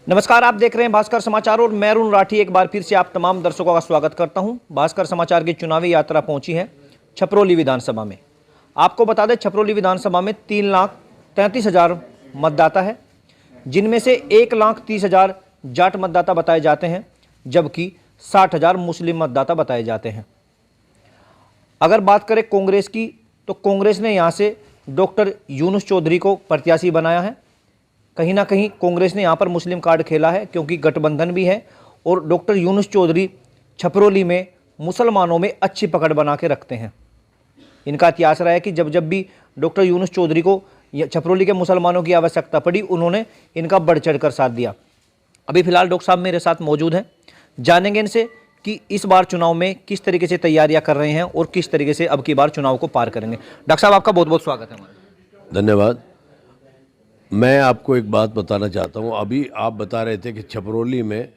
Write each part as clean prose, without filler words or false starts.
नमस्कार, आप देख रहे हैं भास्कर समाचार और मैं अरुण राठी एक बार फिर से आप तमाम दर्शकों का स्वागत करता हूं। भास्कर समाचार की चुनावी यात्रा पहुंची है छपरौली विधानसभा में। आपको बता दें, छपरौली विधानसभा में 3,33,000 मतदाता है, जिनमें से 1,30,000 जाट मतदाता बताए जाते हैं, जबकि 60,000 मुस्लिम मतदाता बताए जाते हैं। अगर बात करें कांग्रेस की, तो कांग्रेस ने यहाँ से डॉक्टर यूनुस चौधरी को प्रत्याशी बनाया है। कहीं ना कहीं कांग्रेस ने यहाँ पर मुस्लिम कार्ड खेला है, क्योंकि गठबंधन भी है और डॉक्टर यूनुस चौधरी छपरौली में मुसलमानों में अच्छी पकड़ बना के रखते हैं। इनका इतिहास रहा है कि जब जब भी डॉक्टर यूनुस चौधरी को छपरौली के मुसलमानों की आवश्यकता पड़ी, उन्होंने इनका बढ़ चढ़ कर साथ दिया। अभी फिलहाल डॉक्टर साहब मेरे साथ मौजूद हैं, जानेंगे इनसे कि इस बार चुनाव में किस तरीके से तैयारियां कर रहे हैं और किस तरीके से अब की बार चुनाव को पार करेंगे। डॉक्टर साहब, आपका बहुत बहुत स्वागत है हमारे। धन्यवाद। मैं आपको एक बात बताना चाहता हूँ। अभी आप बता रहे थे कि छपरौली में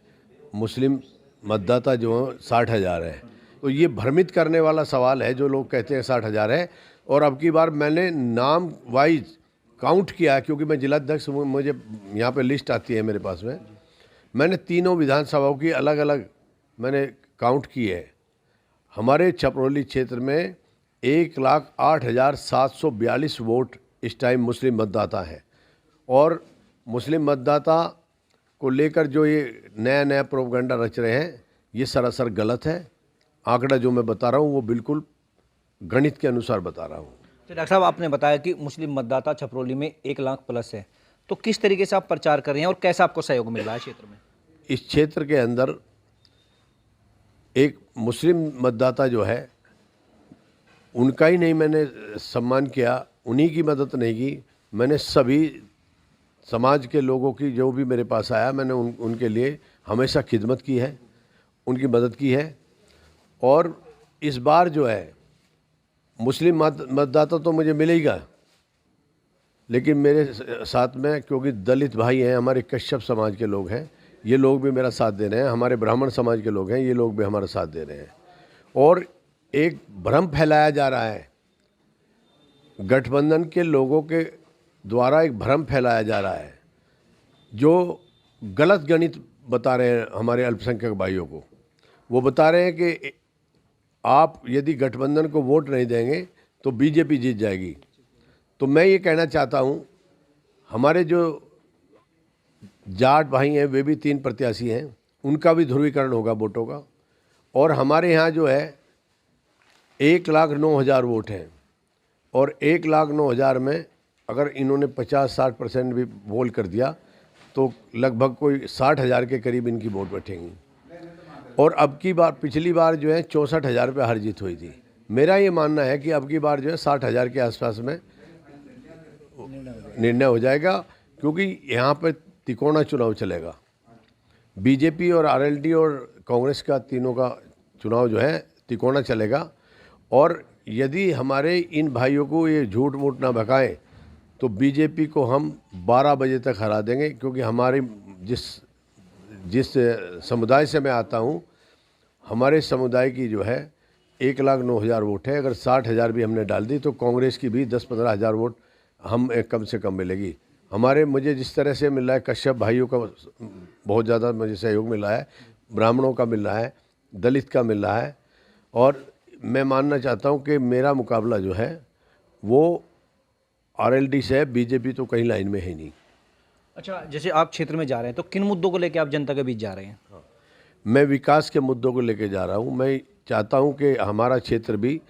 मुस्लिम मतदाता जो 60,000 है, तो ये भ्रमित करने वाला सवाल है। जो लोग कहते हैं 60,000 है, और अब की बार मैंने नाम वाइज काउंट किया, क्योंकि मैं जिलाध्यक्ष हूँ, मुझे यहाँ पे लिस्ट आती है मेरे पास में। मैंने तीनों विधानसभाओं की अलग अलग मैंने काउंट की है। हमारे छपरौली क्षेत्र में 1,08,742 वोट इस टाइम मुस्लिम मतदाता है, और मुस्लिम मतदाता को लेकर जो ये नया नया प्रोपगंडा रच रहे हैं, ये सरासर गलत है। आंकड़ा जो मैं बता रहा हूँ वो बिल्कुल गणित के अनुसार बता रहा हूँ। तो डॉक्टर साहब, आपने बताया कि मुस्लिम मतदाता छपरौली में 1 लाख प्लस है, तो किस तरीके से आप प्रचार कर रहे हैं और कैसा आपको सहयोग मिल रहा है क्षेत्र में? इस क्षेत्र के अंदर एक मुस्लिम मतदाता जो है, उनका ही नहीं मैंने सम्मान किया, उन्हीं की मदद नहीं की, मैंने सभी समाज के लोगों की, जो भी मेरे पास आया, मैंने उनके लिए हमेशा खिदमत की है, उनकी मदद की है। और इस बार जो है मुस्लिम मतदाता तो मुझे मिलेगा, लेकिन मेरे साथ में क्योंकि दलित भाई हैं, हमारे कश्यप समाज के लोग हैं, ये लोग भी मेरा साथ दे रहे हैं। हमारे ब्राह्मण समाज के लोग हैं, ये लोग भी हमारा साथ दे रहे हैं। और एक भ्रम फैलाया जा रहा है, गठबंधन के लोगों के द्वारा एक भ्रम फैलाया जा रहा है, जो गलत गणित बता रहे हैं हमारे अल्पसंख्यक भाइयों को। वो बता रहे हैं कि आप यदि गठबंधन को वोट नहीं देंगे तो बीजेपी जीत जाएगी। तो मैं ये कहना चाहता हूँ, हमारे जो जाट भाई हैं वे भी 3 प्रत्याशी हैं, उनका भी ध्रुवीकरण होगा वोटों का। और हमारे यहाँ जो है 1,09,000 वोट हैं, और 1,09,000 में अगर इन्होंने 50-60% भी वोट कर दिया तो लगभग कोई 60,000 के करीब इनकी वोट बैठेंगी। और अब की बार, पिछली बार जो है 64,000 पे हार जीत हुई थी। मेरा ये मानना है कि अब की बार जो है 60,000 के आसपास में निर्णय हो जाएगा, क्योंकि यहाँ पे तिकोना चुनाव चलेगा। बीजेपी और आरएलडी और कांग्रेस का, तीनों का चुनाव जो है तिकोना चलेगा। और यदि हमारे इन भाइयों को ये झूठ मूठ ना भकाएं तो बीजेपी को हम 12 बजे तक हरा देंगे, क्योंकि हमारे जिस समुदाय से मैं आता हूँ, हमारे समुदाय की जो है 1,09,000 वोट है। अगर 60,000 भी हमने डाल दी तो कांग्रेस की भी 10-15 हज़ार वोट हम कम से कम मिलेगी। मुझे जिस तरह से मिल रहा है, कश्यप भाइयों का बहुत ज़्यादा मुझे सहयोग मिल रहा है, ब्राह्मणों का मिल रहा है, दलित का मिल रहा है। और मैं मानना चाहता हूँ कि मेरा मुकाबला जो है वो आरएलडी से है, बीजेपी तो कहीं लाइन में है नहीं। अच्छा, जैसे आप क्षेत्र में जा रहे हैं तो किन मुद्दों को लेकर आप जनता के बीच जा रहे हैं? मैं विकास के मुद्दों को लेकर जा रहा हूँ। मैं चाहता हूँ कि हमारा क्षेत्र भी,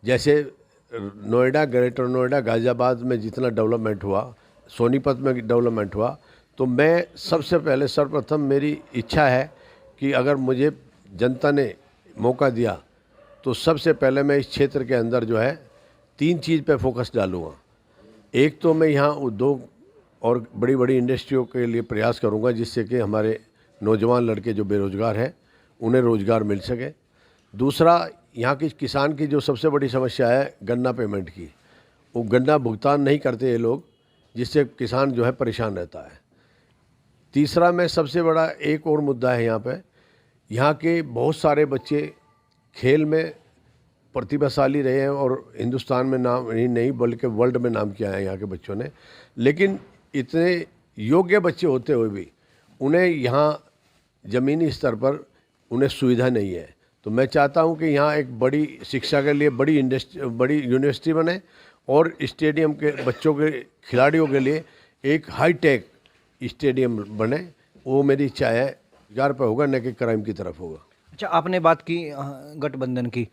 जैसे नोएडा, ग्रेटर नोएडा, गाज़ियाबाद में जितना डेवलपमेंट हुआ, सोनीपत में डेवलपमेंट हुआ, तो मैं सबसे पहले सर्वप्रथम मेरी इच्छा है कि अगर मुझे जनता ने मौका दिया तो सबसे पहले मैं इस क्षेत्र के अंदर जो है 3 चीज़ पे फोकस डालूँगा। एक तो मैं यहाँ उद्योग और बड़ी बड़ी इंडस्ट्रियों के लिए प्रयास करूँगा, जिससे कि हमारे नौजवान लड़के जो बेरोज़गार हैं उन्हें रोज़गार मिल सके। दूसरा, यहाँ की किसान की जो सबसे बड़ी समस्या है गन्ना पेमेंट की, वो गन्ना भुगतान नहीं करते ये लोग, जिससे किसान जो है परेशान रहता है। तीसरा, में सबसे बड़ा एक और मुद्दा है यहाँ पे, यहाँ के बहुत सारे बच्चे खेल में प्रतिभाशाली रहे हैं और हिंदुस्तान में नाम ही नहीं बल्कि वर्ल्ड में नाम किया है यहाँ के बच्चों ने। लेकिन इतने योग्य बच्चे होते हुए भी उन्हें यहाँ ज़मीनी स्तर पर उन्हें सुविधा नहीं है। तो मैं चाहता हूँ कि यहाँ एक बड़ी शिक्षा के लिए बड़ी बड़ी यूनिवर्सिटी बने और स्टेडियम के बच्चों के खिलाड़ियों के लिए एक हाईटेक स्टेडियम बने। वो मेरी इच्छा है। रोजगार पर होगा, न कि क्राइम की तरफ होगा। अच्छा, आपने बात की गठबंधन की।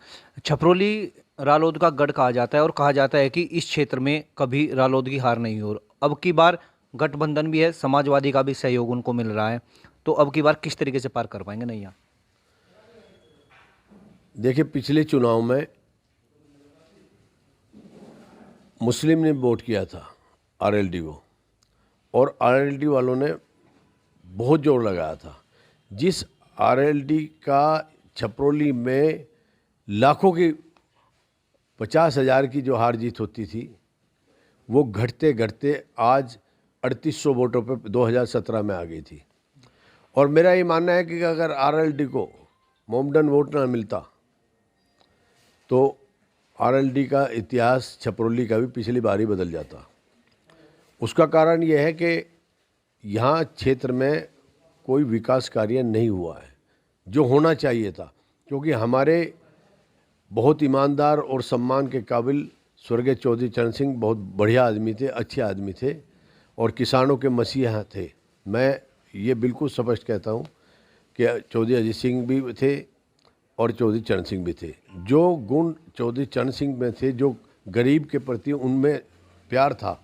छपरोली रालोद का गढ़ कहा जाता है और कहा जाता है कि इस क्षेत्र में कभी रालोद की हार नहीं हो। अब की बार गठबंधन भी है, समाजवादी का भी सहयोग उनको मिल रहा है, तो अब की बार किस तरीके से पार कर पाएंगे नैया? देखिए, पिछले चुनाव में मुस्लिम ने वोट किया था आरएलडी को, और आरएलडी वालों ने बहुत जोर लगाया था। जिस आरएलडी का छपरोली में लाखों की 50,000 की जो हार जीत होती थी, वो घटते घटते आज 3800 वोटों पे 2017 में आ गई थी। और मेरा ये मानना है कि अगर आरएलडी को मोमडन वोट ना मिलता तो आरएलडी का इतिहास छपरोली का भी पिछली बार ही बदल जाता। उसका कारण यह है कि यहाँ क्षेत्र में कोई विकास कार्य नहीं हुआ है जो होना चाहिए था, क्योंकि हमारे बहुत ईमानदार और सम्मान के काबिल स्वर्गीय चौधरी चरण सिंह बहुत बढ़िया आदमी थे, अच्छे आदमी थे और किसानों के मसीहा थे। मैं ये बिल्कुल स्पष्ट कहता हूँ कि चौधरी अजीत सिंह भी थे और चौधरी चरण सिंह भी थे। जो गुण चौधरी चरण सिंह में थे, जो गरीब के प्रति उनमें प्यार था,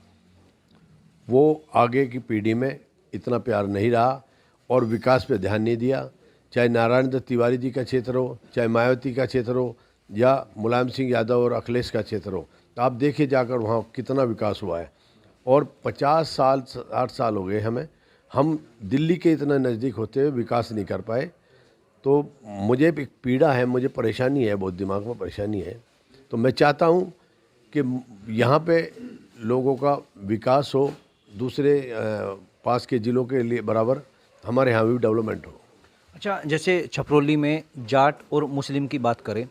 वो आगे की पीढ़ी में इतना प्यार नहीं रहा और विकास पे ध्यान नहीं दिया। चाहे नारायण दत्त तिवारी जी का क्षेत्र हो, चाहे मायावती का क्षेत्र हो, या मुलायम सिंह यादव और अखिलेश का क्षेत्र हो, तो आप देखिए जाकर वहाँ कितना विकास हुआ है। और 50 साल 60 साल हो गए हमें, हम दिल्ली के इतना नज़दीक होते हुए विकास नहीं कर पाए। तो मुझे एक पीड़ा है, मुझे परेशानी है, बहुत दिमाग में परेशानी है। तो मैं चाहता हूँ कि यहाँ पे लोगों का विकास हो, दूसरे पास के ज़िलों के लिए बराबर हमारे यहाँ भी डेवलपमेंट हो। अच्छा, जैसे छपरोली में जाट और मुस्लिम की बात करें,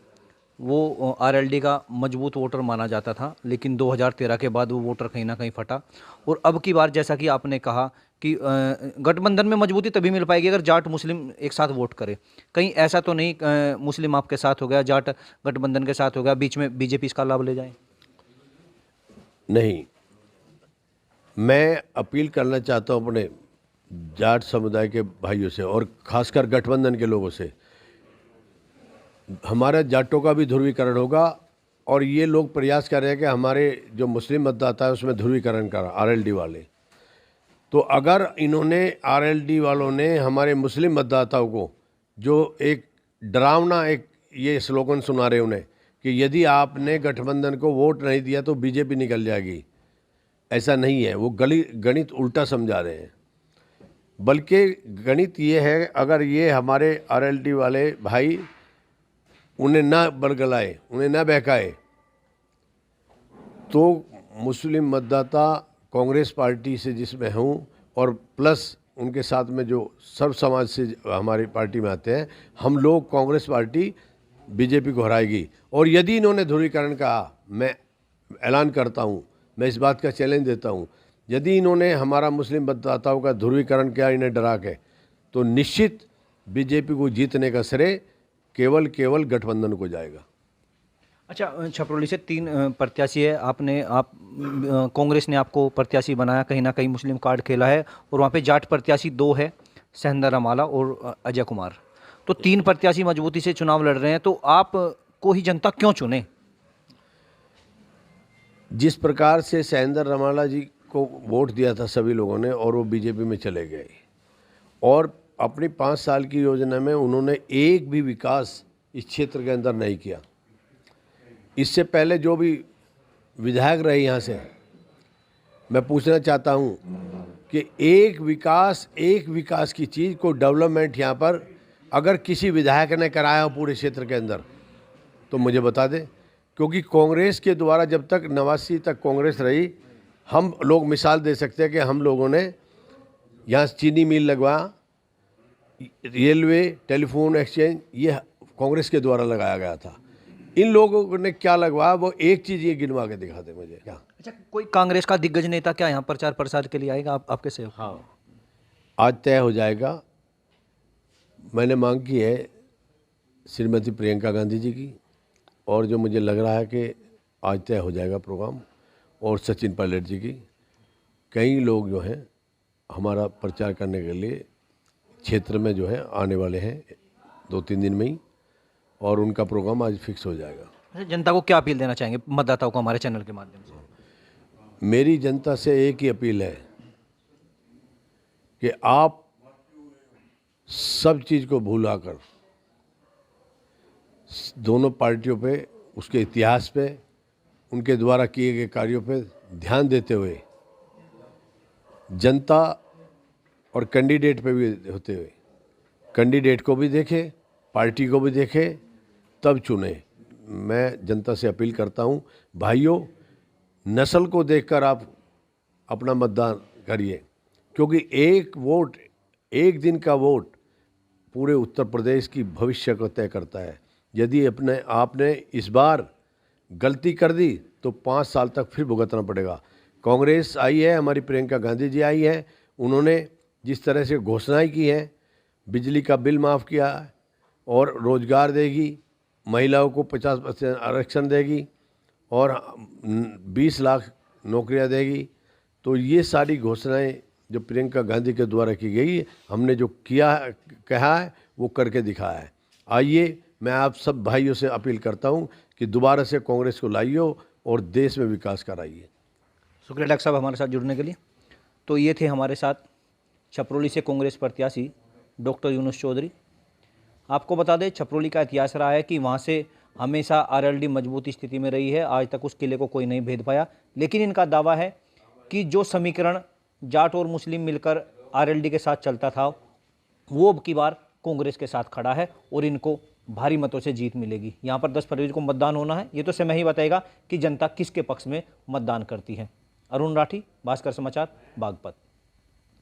वो आरएलडी का मजबूत वोटर माना जाता था, लेकिन 2013 के बाद वो वोटर कहीं ना कहीं फटा। और अब की बार जैसा कि आपने कहा कि गठबंधन में मजबूती तभी मिल पाएगी अगर जाट मुस्लिम एक साथ वोट करे। कहीं ऐसा तो नहीं मुस्लिम आपके साथ हो गया, जाट गठबंधन के साथ हो गया, बीच में बीजेपी इसका लाभ ले जाए? नहीं, मैं अपील करना चाहता हूँ अपने जाट समुदाय के भाइयों से और खासकर गठबंधन के लोगों से। हमारे जाटों का भी ध्रुवीकरण होगा और ये लोग प्रयास कर रहे हैं कि हमारे जो मुस्लिम मतदाता है उसमें ध्रुवीकरण करा आरएलडी वाले। तो अगर इन्होंने आरएलडी वालों ने हमारे मुस्लिम मतदाताओं को जो एक डरावना एक ये स्लोगन सुना रहे उन्हें कि यदि आपने गठबंधन को वोट नहीं दिया तो बीजेपी निकल जाएगी, ऐसा नहीं है। वो गणित उल्टा समझा रहे हैं। बल्कि गणित ये है, अगर ये हमारे आरएलडी वाले भाई उन्हें ना बरगलाए, उन्हें ना बहकाए, तो मुस्लिम मतदाता कांग्रेस पार्टी से जिसमें हूँ और प्लस उनके साथ में जो सर्व समाज से हमारी पार्टी में आते हैं, हम लोग कांग्रेस पार्टी बीजेपी को हराएगी। और यदि इन्होंने ध्रुवीकरण कहा, मैं ऐलान करता हूँ, मैं इस बात का चैलेंज देता हूँ, यदि इन्होंने हमारा मुस्लिम मतदाताओं का ध्रुवीकरण किया इन्हें डरा के, तो निश्चित बीजेपी को जीतने का श्रेय केवल गठबंधन को जाएगा। अच्छा, छपरोली से 3 प्रत्याशी है, आप कांग्रेस ने आपको प्रत्याशी बनाया, कहीं ना कहीं मुस्लिम कार्ड खेला है, और वहाँ पे जाट प्रत्याशी 2 है, सहेंद्र रमाला और अजय कुमार। तो 3 प्रत्याशी मजबूती से चुनाव लड़ रहे हैं, तो आप को ही जनता क्यों चुने? जिस प्रकार से सहेंद्र रमाला जी को वोट दिया था सभी लोगों ने और वो बीजेपी में चले गए, और अपनी 5 साल की योजना में उन्होंने एक भी विकास इस क्षेत्र के अंदर नहीं किया। इससे पहले जो भी विधायक रहे यहाँ से, मैं पूछना चाहता हूँ कि एक विकास की चीज़ को डेवलपमेंट यहाँ पर अगर किसी विधायक ने कराया हो पूरे क्षेत्र के अंदर तो मुझे बता दें। क्योंकि कांग्रेस के द्वारा जब तक 89 तक कांग्रेस रही, हम लोग मिसाल दे सकते हैं कि हम लोगों ने यहाँ चीनी मिल लगवाया, रेलवे, टेलीफोन एक्सचेंज, ये कांग्रेस के द्वारा लगाया गया था। इन लोगों ने क्या लगवाया, वो एक चीज़ ये गिनवा के दिखा दे मुझे। क्या? अच्छा, कोई कांग्रेस का दिग्गज नेता क्या यहाँ प्रचार प्रसार के लिए आएगा आपके से? हाँ, आज तय हो जाएगा। मैंने मांग की है श्रीमती प्रियंका गांधी जी की, और जो मुझे लग रहा है कि आज तय हो जाएगा प्रोग्राम, और सचिन पायलट जी की। कई लोग जो हैं हमारा प्रचार करने के लिए क्षेत्र में जो है आने वाले हैं 2-3 दिन में ही, और उनका प्रोग्राम आज फिक्स हो जाएगा। अच्छा, जनता को क्या अपील देना चाहेंगे, मतदाताओं को हमारे चैनल के माध्यम से? मेरी जनता से एक ही अपील है कि आप सब चीज़ को भुलाकर दोनों पार्टियों पे, उसके इतिहास पे, उनके द्वारा किए गए कार्यों पे ध्यान देते हुए, जनता और कैंडिडेट पे भी होते हुए, कैंडिडेट को भी देखे, पार्टी को भी देखे, तब चुने। मैं जनता से अपील करता हूँ, भाइयों, नस्ल को देखकर आप अपना मतदान करिए, क्योंकि एक वोट, एक दिन का वोट पूरे उत्तर प्रदेश की भविष्य को तय करता है। यदि आपने इस बार गलती कर दी तो 5 साल तक फिर भुगतना पड़ेगा। कांग्रेस आई है, हमारी प्रियंका गांधी जी आई है, उन्होंने जिस तरह से घोषणाएं की हैं, बिजली का बिल माफ़ किया और रोजगार देगी, महिलाओं को 50% आरक्षण देगी और 20 लाख नौकरियां देगी, तो ये सारी घोषणाएं जो प्रियंका गांधी के द्वारा की गई, हमने जो किया कहा है वो करके दिखाया है। आइए, मैं आप सब भाइयों से अपील करता हूं कि दोबारा से कांग्रेस को लाइए और देश में विकास कराइए। शुक्रिया डॉक्टर साहब हमारे साथ जुड़ने के लिए। तो ये थे हमारे साथ छपरोली से कांग्रेस प्रत्याशी डॉक्टर यूनुस चौधरी। आपको बता दें, छपरोली का इतिहास रहा है कि वहाँ से हमेशा आरएलडी मजबूत स्थिति में रही है, आज तक उस किले को कोई नहीं भेद पाया। लेकिन इनका दावा है कि जो समीकरण जाट और मुस्लिम मिलकर आरएलडी के साथ चलता था, वो अब की बार कांग्रेस के साथ खड़ा है और इनको भारी मतों से जीत मिलेगी। यहाँ पर 10 फरवरी को मतदान होना है, ये तो समय ही बताएगा कि जनता किसके पक्ष में मतदान करती है। अरुण राठी, भास्कर समाचार, बागपत।